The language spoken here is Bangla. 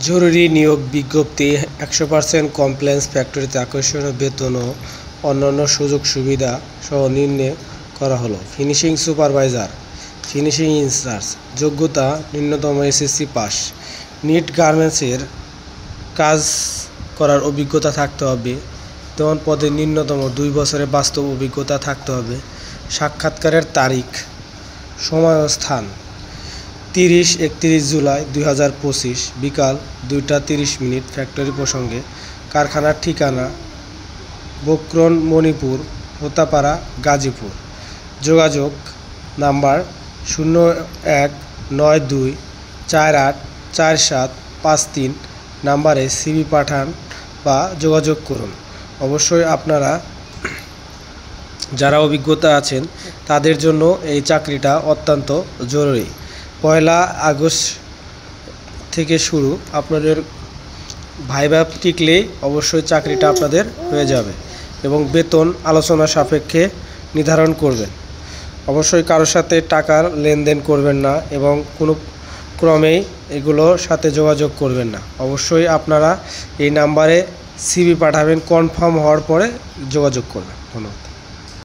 জরুরি নিয়োগ বিজ্ঞপ্তি 100% কমপ্লায়েন্স ফ্যাক্টরিতে আকর্ষণীয় বেতন ও অন্যান্য সুযোগ সুবিধা সহ নির্ণয় করা হলো। ফিনিশিং সুপারভাইজার, ফিনিশিং ইনচার্জ, যোগ্যতা ন্যূনতম এসএসসি পাস। নিট গার্মেন্টসের কাজ করার অভিজ্ঞতা থাকতে হবে। তেমন পদে ন্যূনতম 2 বছরের বাস্তব অভিজ্ঞতা থাকতে হবে। সাক্ষাৎকারের তারিখ, সময় ও স্থান 30-31 জুলাই 2025 বিকাল 2:30 ফ্যাক্টরি প্রসঙ্গে। কারখানার ঠিকানা বকরন মণিপুর, হোতাপাড়া, গাজীপুর। যোগাযোগ নাম্বার 0192484753 নাম্বারে সিভি পাঠান বা যোগাযোগ করুন। অবশ্যই আপনারা যারা অভিজ্ঞতা আছেন তাদের জন্য এই চাকরিটা অত্যন্ত জরুরি। 1 আগস্ট থেকে শুরু। আপনাদের ভাইভা টিকলেই অবশ্যই চাকরিটা আপনাদের হয়ে যাবে এবং বেতন আলোচনা সাপেক্ষে নির্ধারণ করবেন। অবশ্যই কারোর সাথে টাকার লেনদেন করবেন না এবং কোনো ক্রমেই এগুলোর সাথে যোগাযোগ করবেন না। অবশ্যই আপনারা এই নাম্বারে সিভি পাঠাবেন, কনফার্ম হওয়ার পরে যোগাযোগ করবেন। ধন্যবাদ।